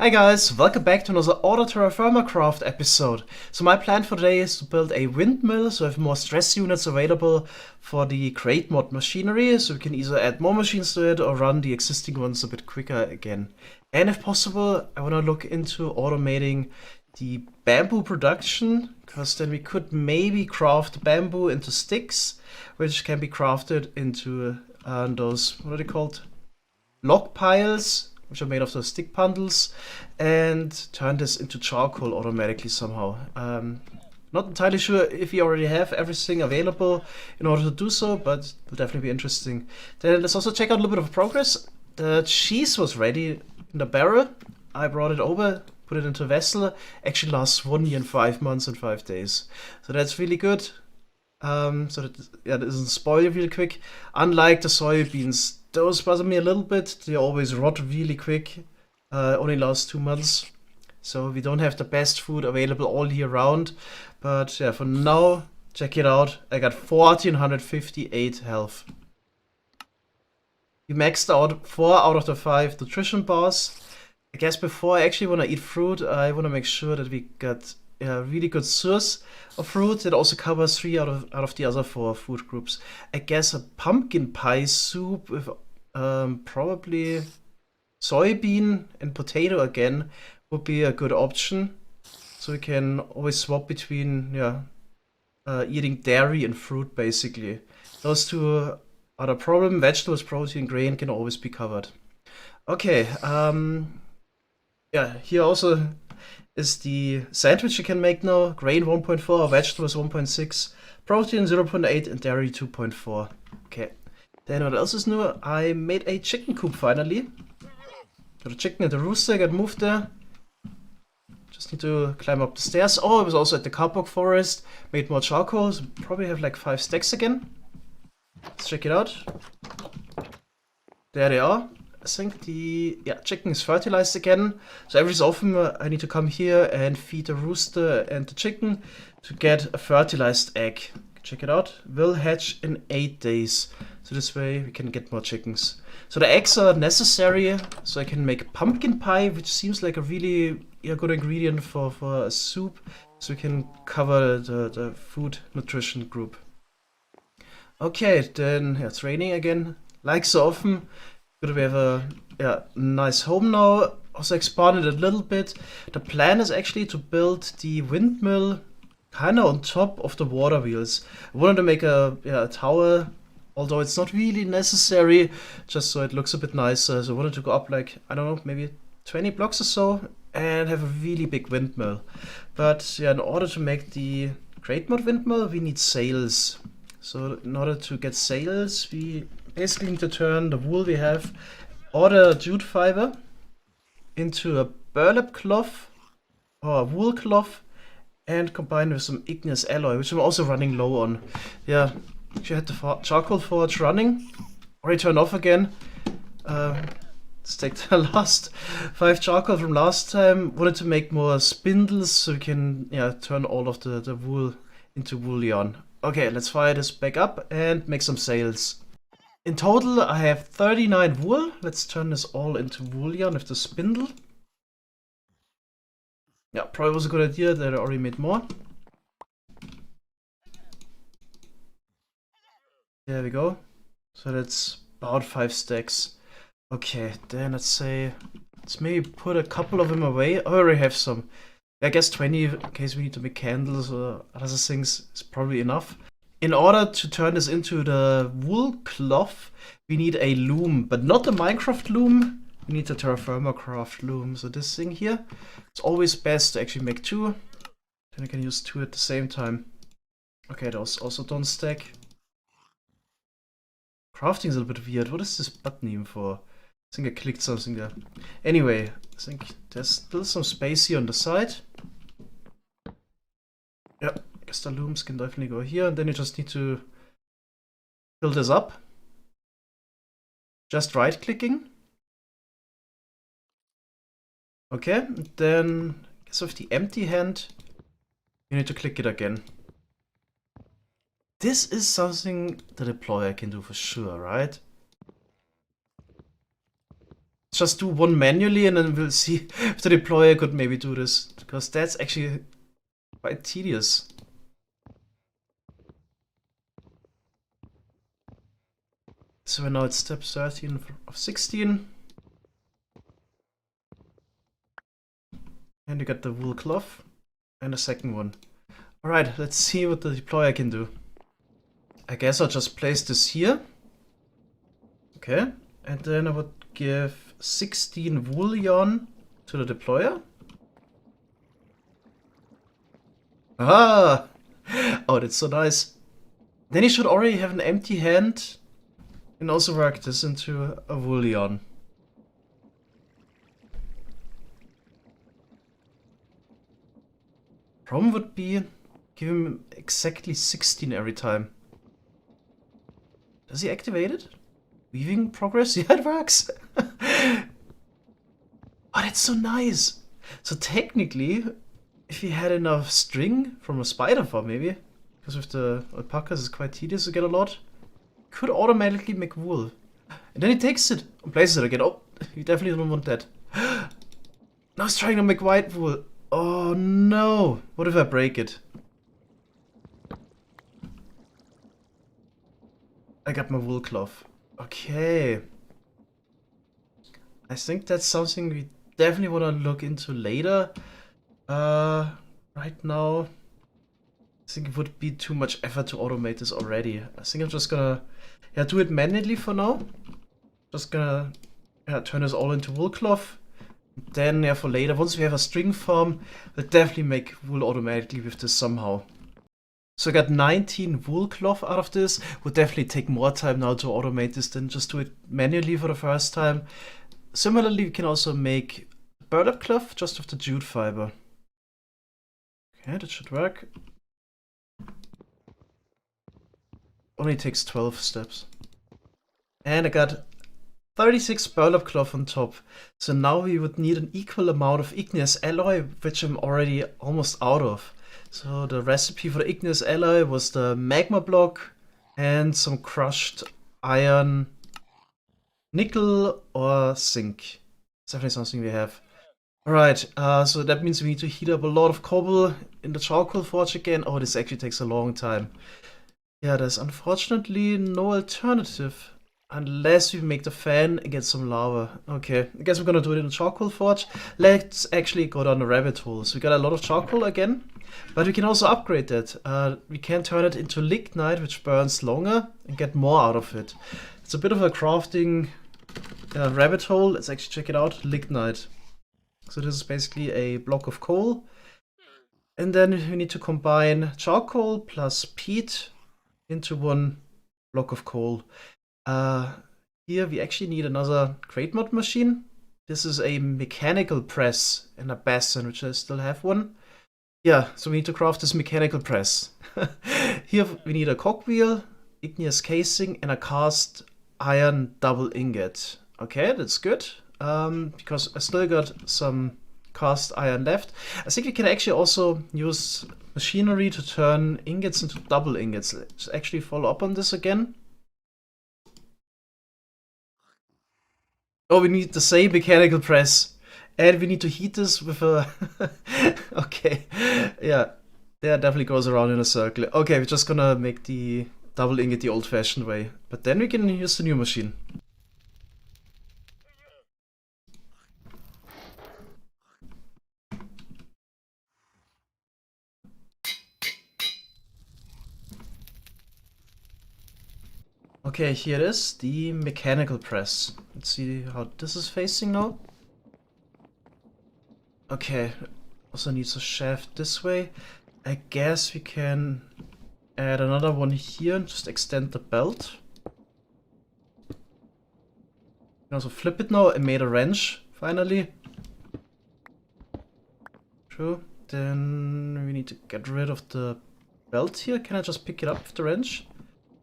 Hi guys, welcome back to another Auto Terraformer Craft episode. So my plan for today is to build a windmill, so I have more stress units available for the crate mod machinery, so we can either add more machines to it or run the existing ones a bit quicker again. And if possible, I want to look into automating the bamboo production, because then we could maybe craft bamboo into sticks, which can be crafted into those, what are they called? Log piles, which are made of those stick bundles, and turn this into charcoal automatically somehow. Not entirely sure if you already have everything available in order to do so, but it will definitely be interesting. Then let's also check out a little bit of progress. The cheese was ready in the barrel. I brought it over, put it into a vessel. Actually lasts 1 year and 5 months and 5 days. So that's really good. So that doesn't spoil really quick. Unlike the soybeans, those bother me a little bit. They always rot really quick. Only last 2 months. So we don't have the best food available all year round. But yeah, for now, check it out. I got 1458 health. We maxed out 4 out of the 5 nutrition bars. I guess before I actually want to eat fruit, I want to make sure that we got a really good source of fruit that also covers 3 out of the other 4 food groups. I guess a pumpkin pie soup with probably soybean and potato again would be a good option. So we can always swap between eating dairy and fruit basically. Those two are the problem. Vegetables, protein, grain can always be covered. Okay, yeah, here also is the sandwich you can make now. Grain 1.4, vegetables 1.6, protein 0.8, and dairy 2.4. Okay. Then what else is new? I made a chicken coop finally. So the chicken and the rooster got moved there. Just need to climb up the stairs. Oh, I was also at the cardboard forest. Made more charcoal. So probably have like 5 stacks again. Let's check it out. There they are. I think the chicken is fertilized again. So every so often I need to come here and feed the rooster and the chicken to get a fertilized egg. Check it out. Will hatch in 8 days. So this way we can get more chickens. So the eggs are necessary so I can make pumpkin pie, which seems like a really good ingredient for a soup. So we can cover the food nutrition group. Okay, then it's raining again. Like so often. Good, we have a nice home now. Also expanded a little bit. The plan is actually to build the windmill kind of on top of the water wheels. I wanted to make a tower, although it's not really necessary, just so it looks a bit nicer. So I wanted to go up like, I don't know, maybe 20 blocks or so and have a really big windmill. But yeah, in order to make the crate mod windmill, we need sails. So in order to get sails, we basically need to turn the wool we have or the jute fiber into a burlap cloth or a wool cloth and combine with some igneous alloy, which I'm also running low on. Yeah, actually had the charcoal forge running. Already turned off again. Let's take the last 5 charcoal from last time. Wanted to make more spindles so we can turn all of the wool into wool yarn. Okay, let's fire this back up and make some sails. In total, I have 39 wool. Let's turn this all into wool yarn with the spindle. Yeah, probably was a good idea that I already made more. There we go. So that's about 5 stacks. Okay, then let's maybe put a couple of them away. I already have some. I guess 20 in case we need to make candles or other things is probably enough. In order to turn this into the wool cloth, we need a loom, but not the Minecraft loom. We need the Terraformer Craft loom. So this thing here, it's always best to actually make 2. Then I can use 2 at the same time. Okay, those also don't stack. Crafting is a little bit weird. What is this button even for? I think I clicked something there. Anyway, I think there's still some space here on the side. Yep. The looms can definitely go here, and then you just need to fill this up. Just right clicking. Okay, then I guess with the empty hand, you need to click it again. This is something the deployer can do for sure, right? just do one manually and then we'll see if the deployer could maybe do this, because that's actually quite tedious. So now it's step 13 of 16. And you got the wool cloth and a second one. Alright, let's see what the deployer can do. I guess I'll just place this here. Okay, and then I would give 16 wool yarn to the deployer. Ah! Oh, that's so nice. Then you should already have an empty hand and also work this into a wool yarn. Problem would be give him exactly 16 every time. Does he activate it? Weaving progress? Yeah, it works. Oh, that's so nice. So technically, if he had enough string from a spider farm, maybe, because with the alpacas it's quite tedious to get a lot, could automatically make wool. And then he takes it and places it again. Oh, you definitely don't want that. Now he's trying to make white wool. Oh no! What if I break it? I got my wool cloth. Okay. I think that's something we definitely want to look into later. Right now, I think it would be too much effort to automate this already. I think I'm just gonna do it manually for now. Just gonna turn this all into wool cloth. Then for later, once we have a string farm, we'll definitely make wool automatically with this somehow. So I got 19 wool cloth out of this. Would definitely take more time now to automate this than just do it manually for the first time. Similarly, we can also make burlap cloth just with the jute fiber. Okay, that should work. Only takes 12 steps. And I got 36 burlap cloth on top. So now we would need an equal amount of igneous alloy, which I'm already almost out of. So the recipe for the igneous alloy was the magma block and some crushed iron, nickel or zinc. It's definitely something we have. Alright, so that means we need to heat up a lot of cobble in the charcoal forge again. Oh, this actually takes a long time. Yeah, there's unfortunately no alternative. Unless we make the fan and get some lava. Okay, I guess we're gonna do it in the charcoal forge. Let's actually go down the rabbit hole. So we got a lot of charcoal again, but we can also upgrade that. We can turn it into lignite, which burns longer, and get more out of it. It's a bit of a crafting rabbit hole. Let's actually check it out. Lignite. So this is basically a block of coal. And then we need to combine charcoal plus peat into one block of coal. Here we actually need another crate mod machine. This is a mechanical press and a basin, which I still have one. Yeah, so we need to craft this mechanical press. Here we need a cogwheel, igneous casing, and a cast iron double ingot. Okay, that's good. Because I still got some cast iron left. I think we can actually also use machinery to turn ingots into double ingots. Let's actually follow up on this again. Oh, we need the same mechanical press. And we need to heat this with a... Okay. Yeah. That definitely goes around in a circle. Okay, we're just gonna make the double ingot the old-fashioned way. But then we can use the new machine. Okay, here it is, the mechanical press. Let's see how this is facing now. Okay, also needs a shaft this way. I guess we can add another one here and just extend the belt. You can also flip it now. I made a wrench, finally. True. Then we need to get rid of the belt here. Can I just pick it up with the wrench?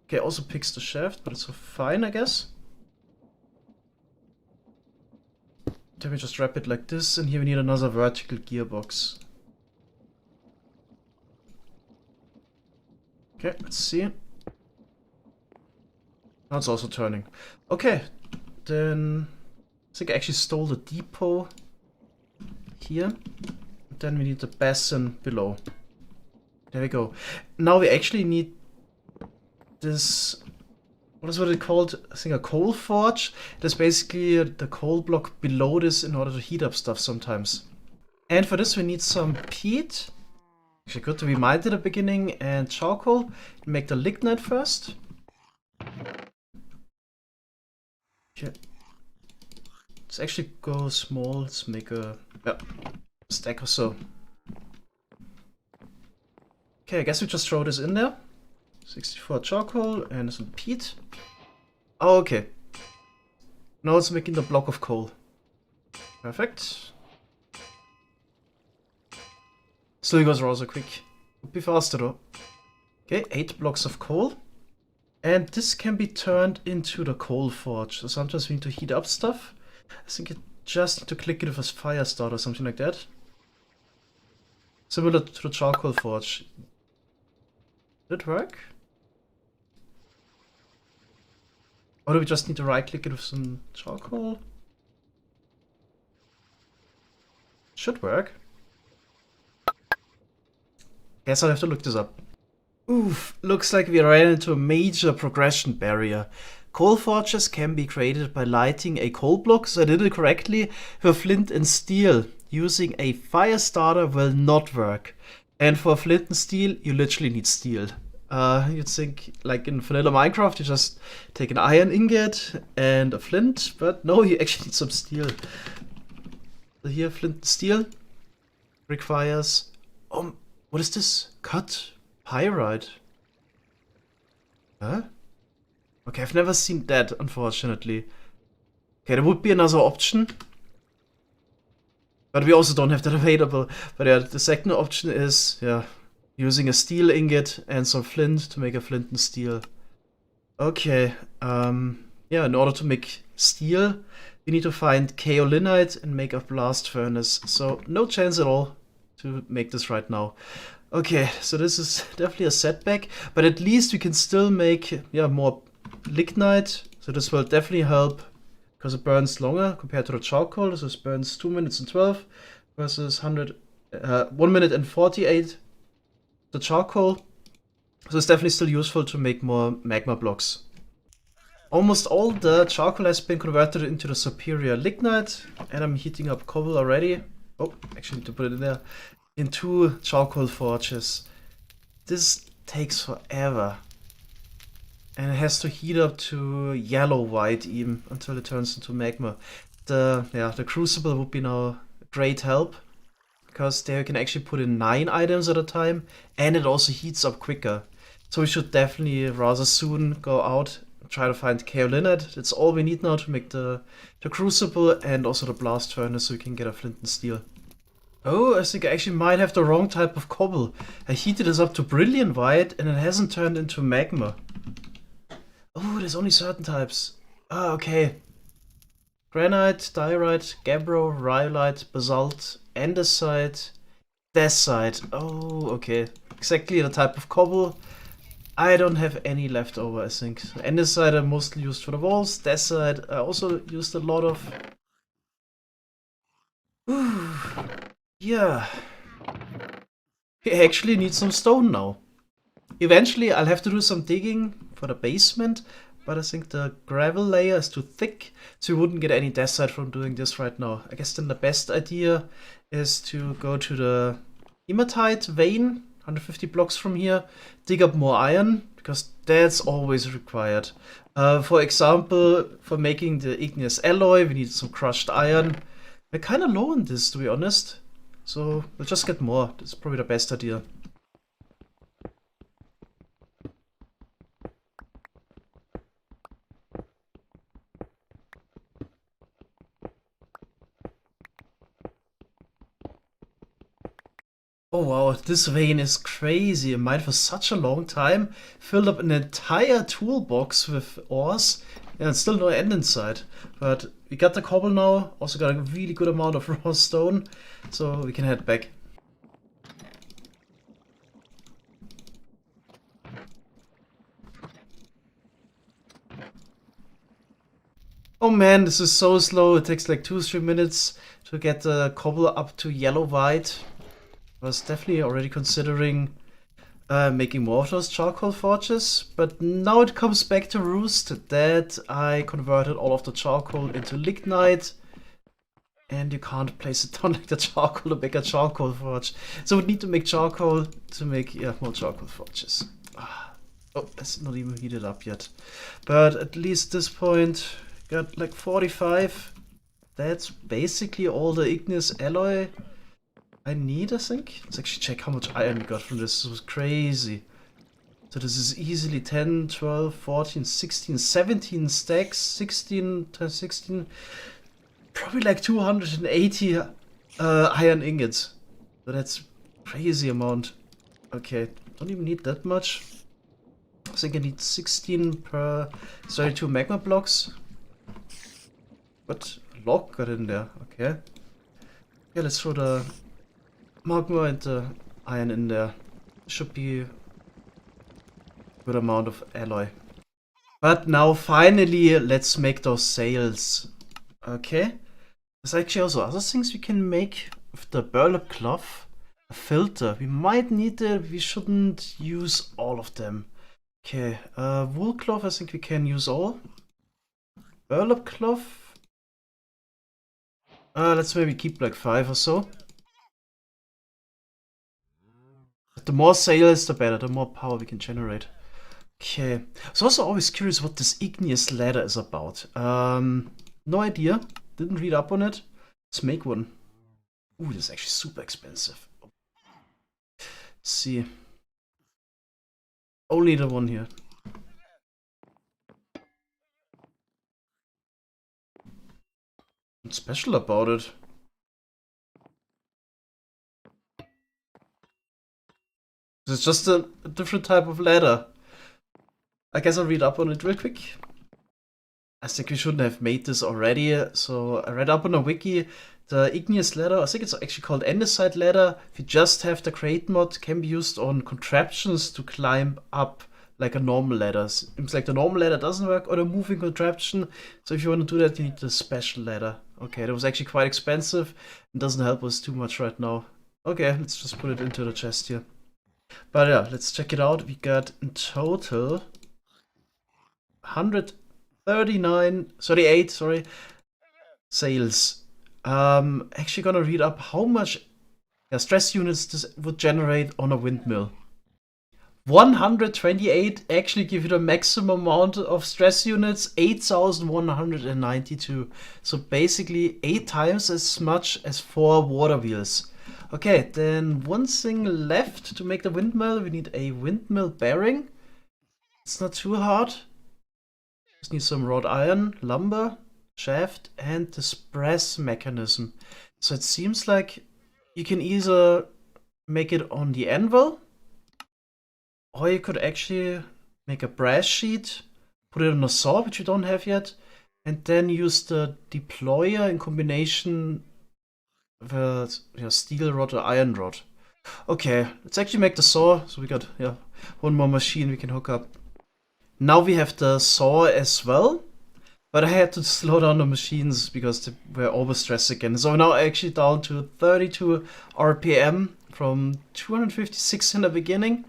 Okay, also picks the shaft, but it's fine, I guess. Then we just wrap it like this, and here we need another vertical gearbox. Okay, let's see. Now it's also turning. Okay, then I think I actually stole the depot here. Then we need the basin below. There we go. Now we actually need this... What is it called? I think a coal forge. That's basically the coal block below this in order to heat up stuff sometimes. And for this we need some peat. Actually good to be mined at the beginning. And charcoal. Make the lignite first. Okay. Let's actually go small. Let's make a stack or so. Okay, I guess we just throw this in there. 64 charcoal and some peat. Oh, okay. Now it's making the block of coal. Perfect. Still goes rather quick. Would be faster though. Okay, 8 blocks of coal. And this can be turned into the coal forge. So sometimes we need to heat up stuff. I think you just need to click it with a fire start or something like that. Similar to the charcoal forge. Did it work? Or do we just need to right click it with some charcoal? Should work. Guess I'll have to look this up. Oof, looks like we ran into a major progression barrier. Coal forges can be created by lighting a coal block, so I did it correctly, with flint and steel. Using a fire starter will not work. And for flint and steel, you literally need steel. You'd think, like in vanilla Minecraft, you just take an iron ingot and a flint, but no, you actually need some steel. So here, flint and steel requires... what is this? Cut pyrite. Huh? Okay, I've never seen that, unfortunately. Okay, there would be another option. But we also don't have that available. But yeah, the second option is, yeah, using a steel ingot and some flint to make a flint and steel. Okay, yeah, in order to make steel, we need to find kaolinite and make a blast furnace. So no chance at all to make this right now. Okay, so this is definitely a setback, but at least we can still make, yeah, more lignite. So this will definitely help because it burns longer compared to the charcoal. So this burns 2 minutes and 12 versus 1 minute and 48 the charcoal. So it's definitely still useful to make more magma blocks. Almost all the charcoal has been converted into the superior lignite, and I'm heating up cobble already. Oh, actually need to put it in there. In 2 charcoal forges. This takes forever. And it has to heat up to yellow-white even until it turns into magma. The crucible would be now a great help. Because there you can actually put in 9 items at a time. And it also heats up quicker. So we should definitely rather soon go out and try to find kaolinite. That's all we need now to make the crucible and also the blast furnace so we can get a flint and steel. Oh, I think I actually might have the wrong type of cobble. I heated this up to brilliant white and it hasn't turned into magma. Oh, there's only certain types. Ah, okay. Granite, diorite, gabbro, rhyolite, basalt, andesite, dacite. Oh, okay. Exactly the type of cobble. I don't have any left over, I think. Andesite I mostly used for the walls. Dacite I also used a lot of. Ooh. Yeah. We actually need some stone now. Eventually I'll have to do some digging for the basement, but I think the gravel layer is too thick, so we wouldn't get any dacite from doing this right now. I guess then the best idea is to go to the hematite vein, 150 blocks from here, dig up more iron, because that's always required. For example, for making the igneous alloy, we need some crushed iron. We're kind of low on this, to be honest. So we'll just get more. That's probably the best idea. Oh wow, this vein is crazy. I mined for such a long time. Filled up an entire toolbox with ores. And still no end inside. But we got the cobble now. Also got a really good amount of raw stone. So we can head back. Oh man, this is so slow. It takes like 2-3 minutes to get the cobble up to yellow-white. I was definitely already considering making more of those charcoal forges, but now it comes back to roost that I converted all of the charcoal into lignite, and you can't place it down like the charcoal to make a charcoal forge. So we need to make charcoal to make more charcoal forges. Oh, it's not even heated up yet. But at least this point, got like 45. That's basically all the igneous alloy I need, I think. Let's actually check how much iron we got from this. This was crazy. So this is easily 10, 12, 14, 16, 17 stacks. 16 times 16. Probably like 280 iron ingots. So that's crazy amount. Okay, don't even need that much. I think I need 16 per 32 magma blocks. What? Log got in there, okay. Yeah, let's throw the magma and the iron in there. Should be a good amount of alloy. But now finally, let's make those sails. Okay. There's actually also other things we can make with the burlap cloth. A filter. We might need it, we shouldn't use all of them. Okay, wool cloth, I think we can use all. Burlap cloth. Let's maybe keep like 5 or so. But the more sails, the better, the more power we can generate. Okay, so also always curious what this igneous ladder is about. No idea, didn't read up on it. Let's make one. Ooh, this is actually super expensive. Let's see. Only the one here. What's special about it? It's just a different type of ladder. I guess I'll read up on it real quick. I think we shouldn't have made this already. So I read up on a wiki. The igneous ladder, I think it's actually called andesite ladder. If you just have the crate mod, can be used on contraptions to climb up like a normal ladder. Seems like the normal ladder doesn't work on a moving contraption. So if you want to do that, you need the special ladder. Okay, that was actually quite expensive and doesn't help us too much right now. Okay, let's just put it into the chest here. But yeah, let's check it out. We got in total 38, sorry, sails. Actually gonna read up how much stress units this would generate on a windmill. 128 actually give you the maximum amount of stress units, 8,192. So basically 8 times as much as 4 water wheels. Okay, then one thing left to make the windmill. We need a windmill bearing. It's not too hard. Just need some wrought iron, lumber, shaft, and this press mechanism. So it seems like you can either make it on the anvil, or you could actually make a brass sheet, put it on a saw, which you don't have yet, and then use the deployer in combination with steel rod or iron rod. Okay, let's actually make the saw. So we got one more machine we can hook up. Now we have the saw as well, but I had to slow down the machines because they were overstressed again. So now actually down to 32 RPM from 256 in the beginning.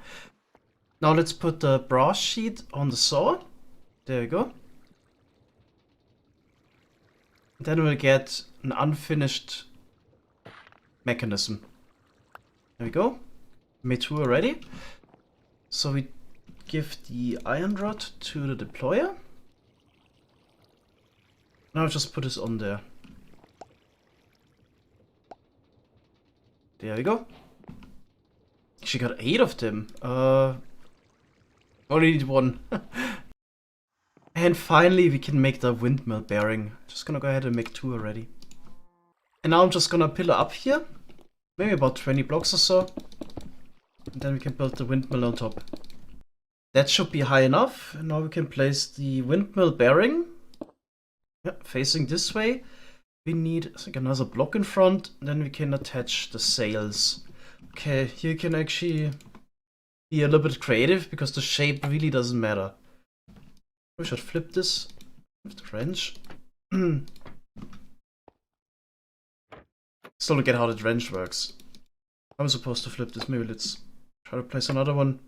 Now let's put the brass sheet on the saw. There we go. Then we'll get an unfinished mechanism. There we go. Made 2 already. So we give the iron rod to the deployer. Now just put this on there. There we go. She got 8 of them. Only need 1. And finally we can make the windmill bearing. Just gonna go ahead and make 2 already. And now I'm just gonna pillar up here. Maybe about 20 blocks or so. And then we can build the windmill on top. That should be high enough. And now we can place the windmill bearing. Yeah, facing this way. We need, I think, another block in front. Then we can attach the sails. Okay, here you can actually be a little bit creative because the shape really doesn't matter. We should flip this with the wrench. Still don't get how the wrench works. I'm supposed to flip this. Maybe let's try to place another one.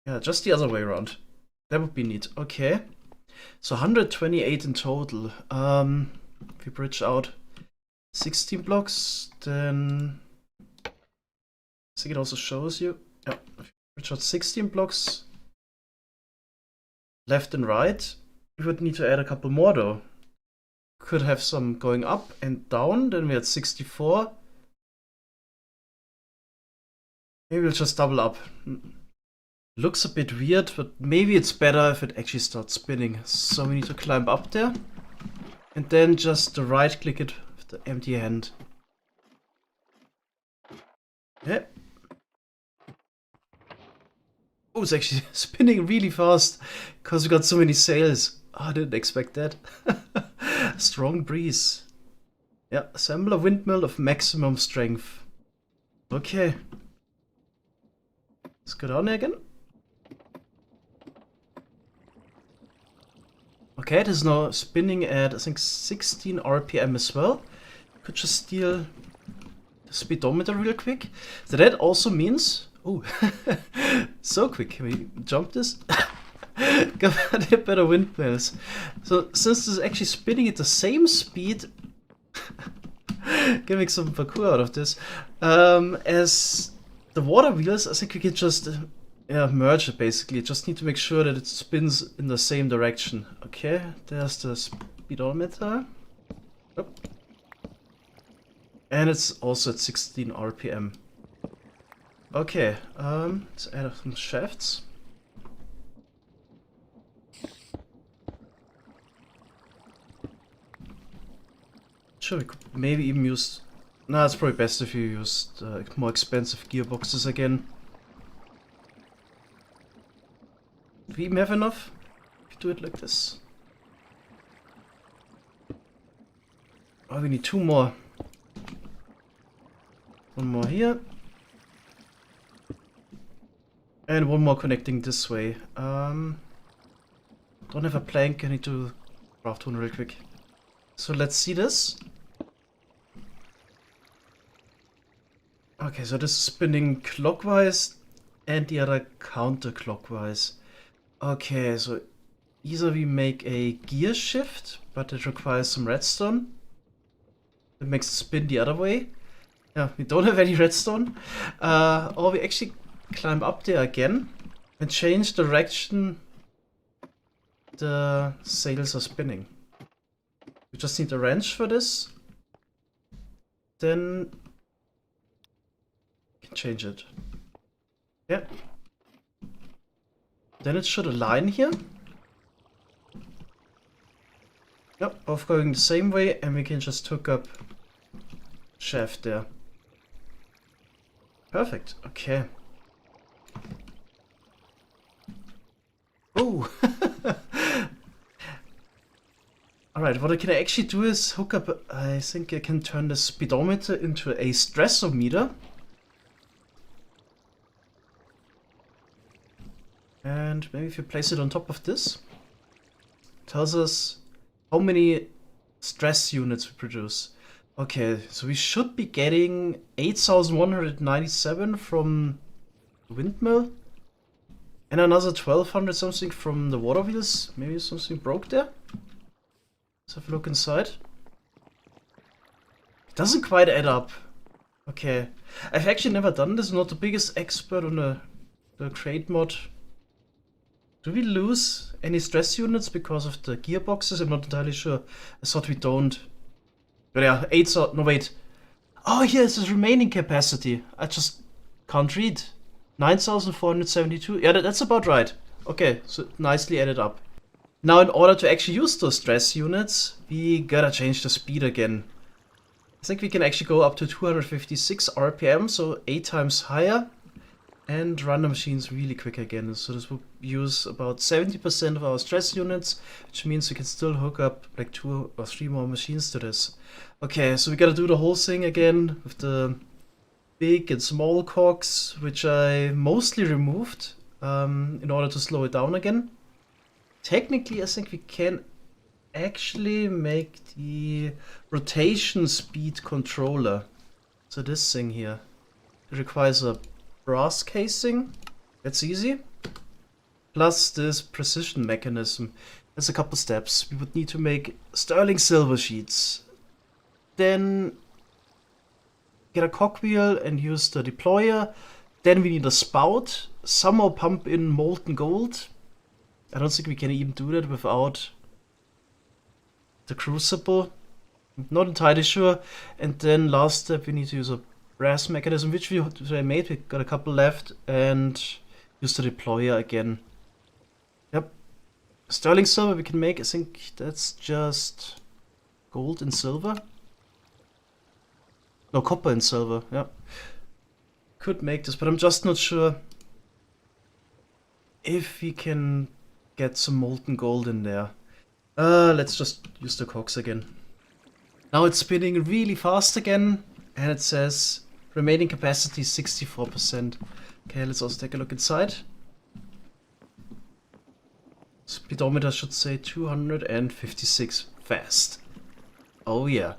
Yeah, just the other way around. That would be neat. Okay. So 128 in total. If we bridge out 16 blocks, then I think it also shows you. Yeah, if you bridge out 16 blocks, left and right, we would need to add a couple more though. Could have some going up and down, then we had 64. Maybe we'll just double up. Looks a bit weird, but maybe it's better if it actually starts spinning. So we need to climb up there and then just right click it with the empty hand. Yeah. Oh, it's actually spinning really fast because we got so many sails. Oh, I didn't expect that. Strong breeze. Yeah, assemble a windmill of maximum strength. Okay. Let's go down there again. Okay, it is now spinning at, I think, 16 RPM as well. Could just steal the speedometer real quick. So that also means... Oh, so quick. Can we jump this? Got a better windmills. So since this is actually spinning at the same speed... Can make some parkour out of this. As the water wheels, I think we can just... merge it basically. Just need to make sure that it spins in the same direction. Okay, there's the speedometer. Oh. And it's also at 16 RPM. Okay, let's add some shafts. Sure, we could maybe even use... Nah, it's probably best if you use more expensive gearboxes again. Do we even have enough? If you do it like this. Oh, we need two more. One more here. And one more connecting this way. Don't have a plank, I need to craft one real quick. So let's see this. Okay, so this is spinning clockwise and the other counterclockwise. Okay, so either we make a gear shift, but it requires some redstone. It makes it spin the other way. Yeah, we don't have any redstone. Or we actually climb up there again and change direction the sails are spinning. We just need a wrench for this. Then we can change it. Yeah. Then it should align here. Yep, both going the same way, and we can just hook up shaft there. Perfect, okay. Oh! Alright, what I can actually do is hook up, I think I can turn the speedometer into a stressometer. And maybe if you place it on top of this, it tells us how many stress units we produce. Okay, so we should be getting 8,197 from the windmill. And another 1,200 something from the water wheels. Maybe something broke there. Let's have a look inside. It doesn't quite add up. Okay. I've actually never done this. I'm not the biggest expert on the crate mod. Do we lose any stress units because of the gearboxes? I'm not entirely sure. I thought we don't. But yeah, 8,000. No, wait. Oh, here's the remaining capacity. I just can't read. 9,472. Yeah, that's about right. Okay, so nicely added up. Now, in order to actually use those stress units, we gotta change the speed again. I think we can actually go up to 256 RPM, so 8 times higher. And run the machines really quick again. So this will use about 70% of our stress units, which means we can still hook up like 2 or 3 more machines to this. Okay, so we gotta do the whole thing again with the big and small cogs, which I mostly removed in order to slow it down again. Technically, I think we can actually make the rotation speed controller. So this thing here, it requires a brass casing. That's easy. Plus this precision mechanism. There's a couple steps. We would need to make sterling silver sheets. Then get a cogwheel and use the deployer. Then we need a spout. Somehow pump in molten gold. I don't think we can even do that without the crucible. Not entirely sure. And then last step, we need to use a brass mechanism, which we made. We got a couple left, and use the deployer again. Yep. Sterling silver we can make. I think that's just gold and silver. No, copper and silver. Yep. Could make this, but I'm just not sure if we can get some molten gold in there. Let's just use the cogs again. Now it's spinning really fast again, and it says remaining capacity 64%. Okay, let's also take a look inside. Speedometer should say 256 fast. Oh yeah.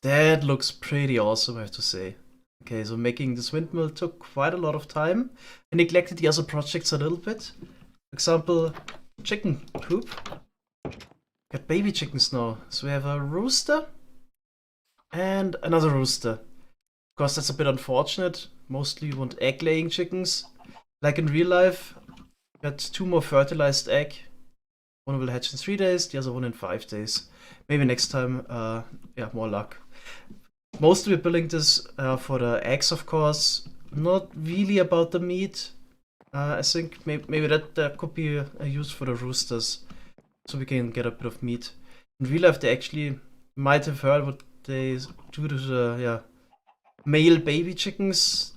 That looks pretty awesome, I have to say. Okay, so making this windmill took quite a lot of time. I neglected the other projects a little bit. For example, chicken coop. Got baby chickens now. So we have a rooster and another rooster. Of course, that's a bit unfortunate. Mostly you want egg-laying chickens. Like in real life, got 2 more fertilized egg. One will hatch in 3 days, the other one in 5 days. Maybe next time, yeah, more luck. Mostly we're building this for the eggs, of course. Not really about the meat. I think maybe that could be used for the roosters, so we can get a bit of meat. In real life, they actually might have heard what they do to the male baby chickens.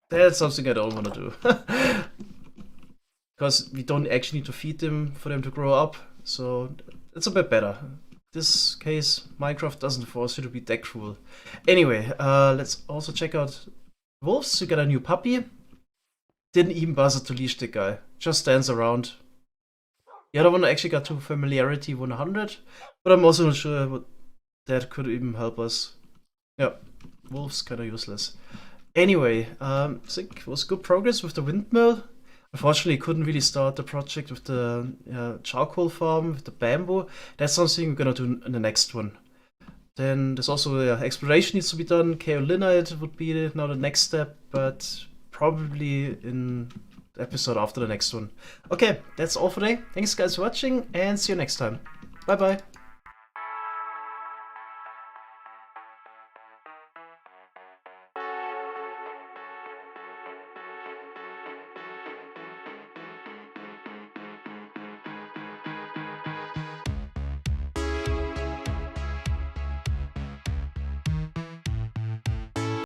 That's something I don't want to do. Because we don't actually need to feed them for them to grow up, so it's a bit better. This case, Minecraft doesn't force you to be that cruel. Anyway, let's also check out wolves. We got a new puppy. Didn't even bother to leash the guy. Just stands around. The other one actually got to familiarity 100, but I'm also not sure what that could even help us. Yeah, wolves kind of useless. Anyway, I think it was good progress with the windmill. Unfortunately, couldn't really start the project with the charcoal farm, with the bamboo. That's something we're gonna do in the next one. Then there's also exploration needs to be done. Kaolinite would be now the next step, but probably in the episode after the next one. Okay, that's all for today. Thanks guys for watching, and see you next time. Bye bye.